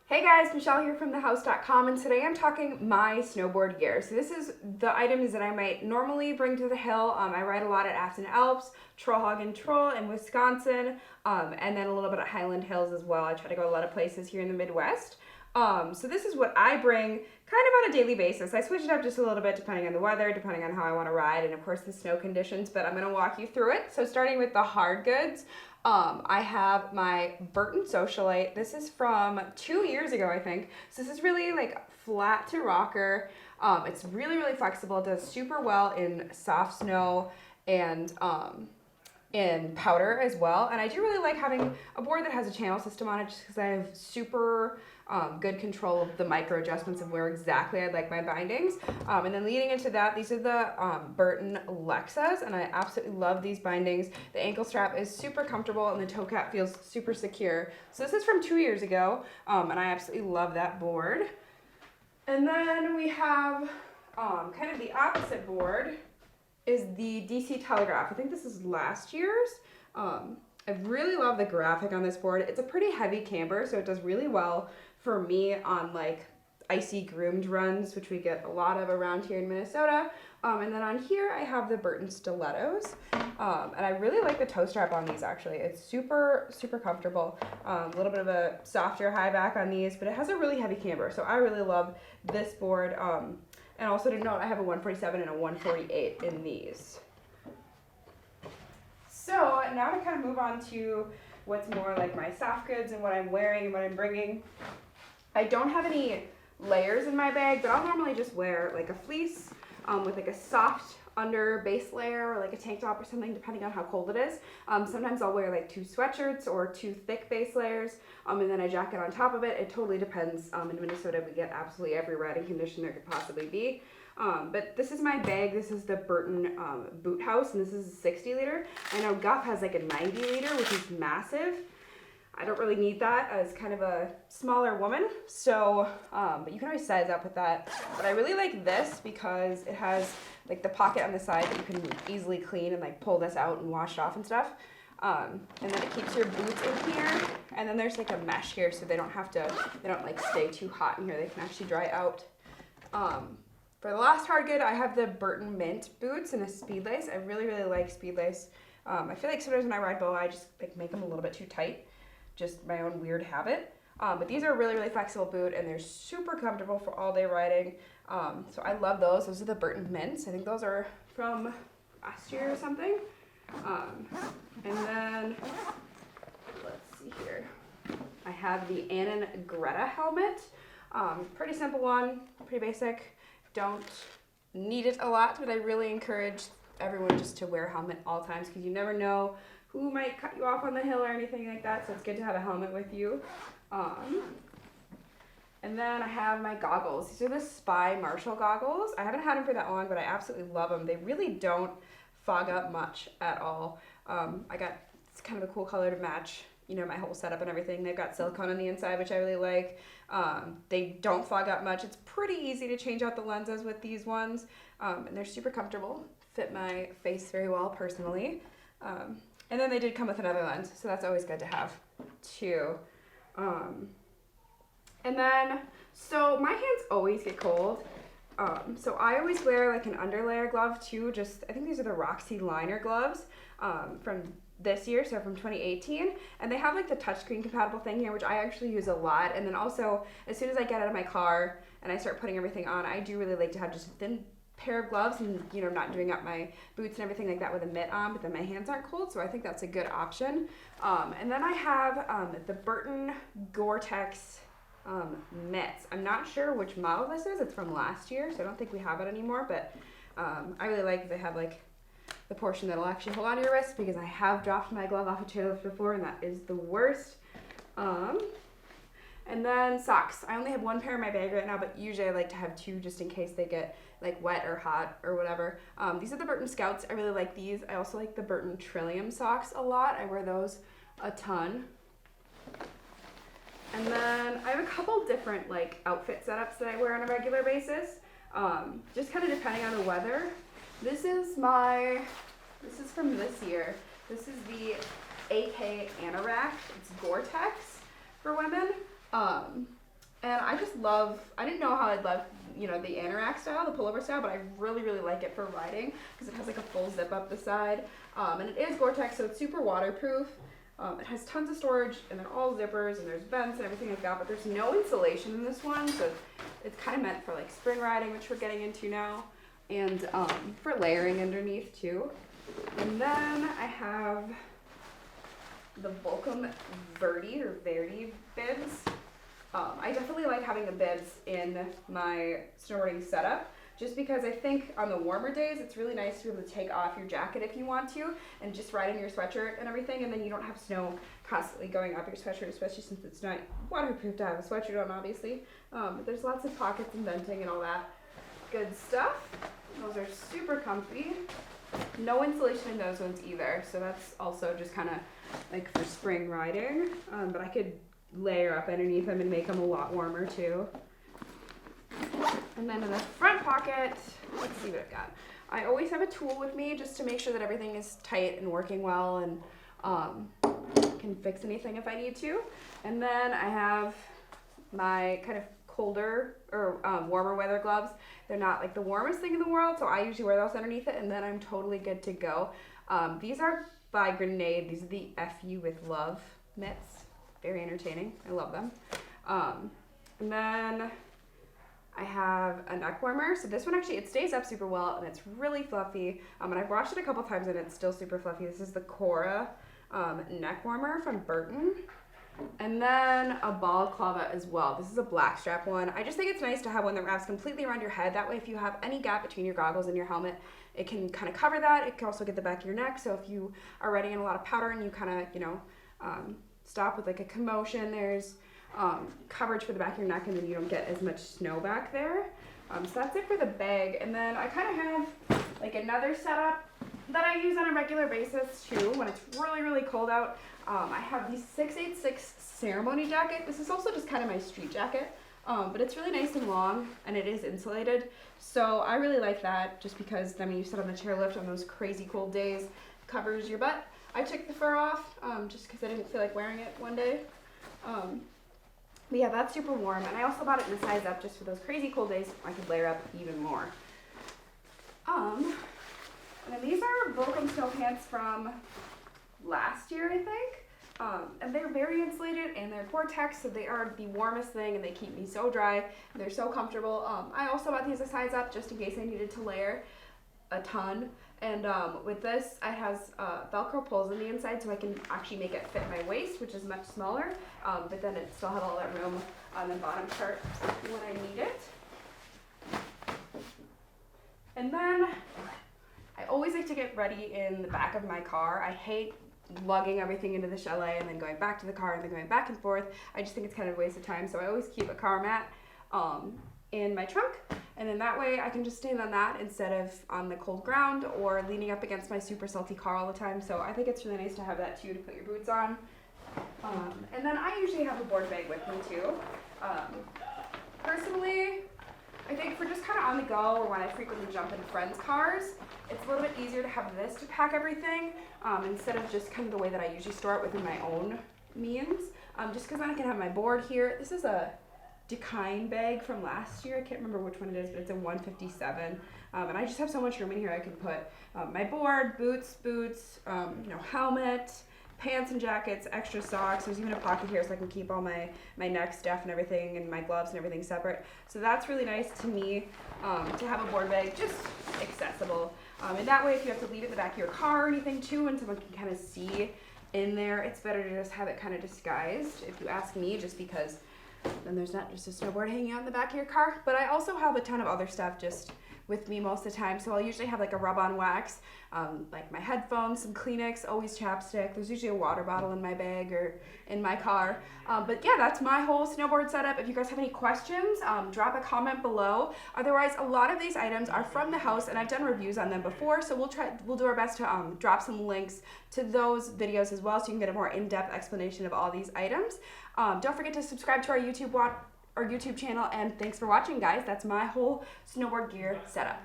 Hey guys, Michelle here from thehouse.com, and today I'm talking my snowboard gear. So this is the items that I might normally bring to the hill. I ride a lot at Afton Alps, Trollhagen Troll in Wisconsin, and then a little bit at Highland Hills as well. I try to go a lot of places here in the Midwest. So this is what I bring kind of on a daily basis. I switch it up just a little bit depending on the weather, depending on how I want to ride, and of course the snow conditions, but I'm going to walk you through it. So starting with the hard goods. I have my Burton Socialite. This is from 2 years ago, I think. So this is really like flat to rocker. It's really, really flexible. It does super well in soft snow and in powder as well. And I do really like having a board that has a channel system on it just because I have super good control of the micro adjustments of where exactly I'd like my bindings. And then leading into that, these are the Burton Lexas, and I absolutely love these bindings. The ankle strap is super comfortable and the toe cap feels super secure. So this is from 2 years ago, and I absolutely love that board. And then we have kind of the opposite board is the DC Telegraph. I think this is last year's. I really love the graphic on this board. It's a pretty heavy camber, so it does really well for me on like icy groomed runs, which we get a lot of around here in Minnesota. And then on here I have the Burton Stilettos. And I really like the toe strap on these actually. It's super, super comfortable. A little bit of a softer high back on these, but it has a really heavy camber. So I really love this board. And also to note, I have a 147 and a 148 in these. So now to kind of move on to what's more like my soft goods and what I'm wearing and what I'm bringing. I don't have any layers in my bag, but I'll normally just wear like a fleece with like a soft under base layer or like a tank top or something depending on how cold it is. Sometimes I'll wear like 2 sweatshirts or 2 thick base layers and then a jacket on top of it. It totally depends. In Minnesota we get absolutely every riding condition there could possibly be. But this is my bag. This is the Burton Boot House, and this is a 60 liter. I know Guff has like a 90 liter, which is massive. I don't really need that as kind of a smaller woman, so, but you can always size up with that. But I really like this because it has like the pocket on the side that you can easily clean and like pull this out and wash it off and stuff. And then it keeps your boots in here, and then there's like a mesh here so they don't like stay too hot in here. They can actually dry out. For the last hard good, I have the Burton Mint boots and a speed lace. I really, really like speed lace. I feel like sometimes when I ride BOA, I just like make them a little bit too tight. Just my own weird habit. But these are a really, really flexible boot, and they're super comfortable for all day riding. So I love those. Those are the Burton Mints. I think those are from last year or something. And then, let's see here. I have the Annan Greta helmet. Pretty simple one, pretty basic. Don't need it a lot, but I really encourage everyone just to wear a helmet all times because you never know who might cut you off on the hill or anything like that, so it's good to have a helmet with you. And then I have my goggles. These are the Spy Marshall goggles. I haven't had them for that long, but I absolutely love them. They really don't fog up much at all. It's kind of a cool color to match, you know, my whole setup and everything. They've got silicone on the inside, which I really like. They don't fog up much. It's pretty easy to change out the lenses with these ones, and they're super comfortable. Fit my face very well personally. And then they did come with another lens, so that's always good to have too. And then, so my hands always get cold. So I always wear like an underlayer glove too. I think these are the Roxy Liner gloves from this year, so from 2018. And they have like the touchscreen compatible thing here, which I actually use a lot. And then also, as soon as I get out of my car and I start putting everything on, I do really like to have just a thin pair of gloves and, you know, not doing up my boots and everything like that with a mitt on, but then my hands aren't cold, so I think that's a good option. And then I have the Burton Gore-Tex mitts. I'm not sure which model this is. It's from last year, so I don't think we have it anymore, but I really like that they have like the portion that'll actually hold on to your wrist because I have dropped my glove off a chairlift before and that is the worst. And then socks. I only have 1 pair in my bag right now, but usually I like to have 2 just in case they get like wet or hot or whatever. These are the Burton Scouts. I really like these. I also like the Burton Trillium socks a lot. I wear those a ton. And then I have a couple different like outfit setups that I wear on a regular basis, just kind of depending on the weather. This is from this year. This is the AK Anorak. It's Gore-Tex for women. And I just love, I didn't know how I'd love, you know, the anorak style, the pullover style, but I really, really like it for riding because it has like a full zip up the side. And it is Gore-Tex, so it's super waterproof. It has tons of storage, and they're all zippers, and there's vents and everything like that, but there's no insulation in this one, so it's kind of meant for like spring riding, which we're getting into now, and for layering underneath too. And then I have the Volcom Verdi bibs. I definitely like having the bibs in my snowboarding setup, just because I think on the warmer days it's really nice to be able to take off your jacket if you want to and just ride in your sweatshirt and everything, and then you don't have snow constantly going up your sweatshirt, especially since it's not waterproof to have a sweatshirt on, obviously. But there's lots of pockets and venting and all that good stuff. Those are super comfy. No insulation in those ones either, so that's also just kind of like for spring riding, but I could layer up underneath them and make them a lot warmer too. And then in the front pocket, let's see what I've got. I always have a tool with me just to make sure that everything is tight and working well, and can fix anything if I need to. And then I have my kind of colder or warmer weather gloves. They're not like the warmest thing in the world, so I usually wear those underneath it, and then I'm totally good to go. These are by Grenade. These are the FU with Love mitts. Very entertaining. I love them. And then I have a neck warmer. So this one actually, it stays up super well, and it's really fluffy. And I've washed it a couple times and it's still super fluffy. This is the Cora neck warmer from Burton. And then a balaclava as well. This is a black strap one. I just think it's nice to have one that wraps completely around your head. That way if you have any gap between your goggles and your helmet, it can kind of cover that. It can also get the back of your neck. So if you are riding in a lot of powder and you kind of, you know, stop with like a commotion, there's coverage for the back of your neck, and then you don't get as much snow back there. So that's it for the bag. And then I kind of have like another setup that I use on a regular basis too when it's really, really cold out. I have the 686 ceremony jacket. This is also just kind of my street jacket, but it's really nice and long, and it is insulated. So I really like that, just because then when you sit on the chairlift on those crazy cold days, it covers your butt. I took the fur off just because I didn't feel like wearing it one day. But yeah, that's super warm, and I also bought it in a size up just for those crazy cold days. I could layer up even more. And then these are Volcom snow pants from last year, I think. And they're very insulated, and they're Gore-Tex, so they are the warmest thing, and they keep me so dry. They're so comfortable. I also bought these a size up just in case I needed to layer a ton. And with this, it has Velcro pulls on the inside, so I can actually make it fit my waist, which is much smaller, but then it still has all that room on the bottom part when I need it. And then I always like to get ready in the back of my car. I hate lugging everything into the chalet and then going back to the car and then going back and forth. I just think it's kind of a waste of time, so I always keep a car mat in my trunk, and then that way I can just stand on that instead of on the cold ground or leaning up against my super salty car all the time. So I think it's really nice to have that too, to put your boots on. And then I usually have a board bag with me too. Personally, I think for just kind of on the go, or when I frequently jump in friends' cars, it's a little bit easier to have this to pack everything instead of just kind of the way that I usually store it within my own means. Just because then I can have my board here. This is a Dakine bag from last year. I can't remember which one it is, but it's a 157. And I just have so much room in here. I can put my board, boots, you know, helmet, pants and jackets, extra socks. There's even a pocket here so I can keep all my neck stuff and everything, and my gloves and everything separate. So that's really nice to me, to have a board bag just accessible. And that way, if you have to leave it in the back of your car or anything too, and someone can kind of see in there, it's better to just have it kind of disguised, if you ask me, just because then there's not just a snowboard hanging out in the back of your car. But I also have a ton of other stuff just with me most of the time. So I'll usually have like a rub-on wax, like my headphones, some Kleenex, always chapstick. There's usually a water bottle in my bag or in my car. But yeah, that's my whole snowboard setup. If you guys have any questions, drop a comment below. Otherwise, a lot of these items are from the house, and I've done reviews on them before. So we'll do our best to drop some links to those videos as well, so you can get a more in-depth explanation of all these items. Don't forget to subscribe to our YouTube channel, and thanks for watching, guys. That's my whole snowboard gear setup.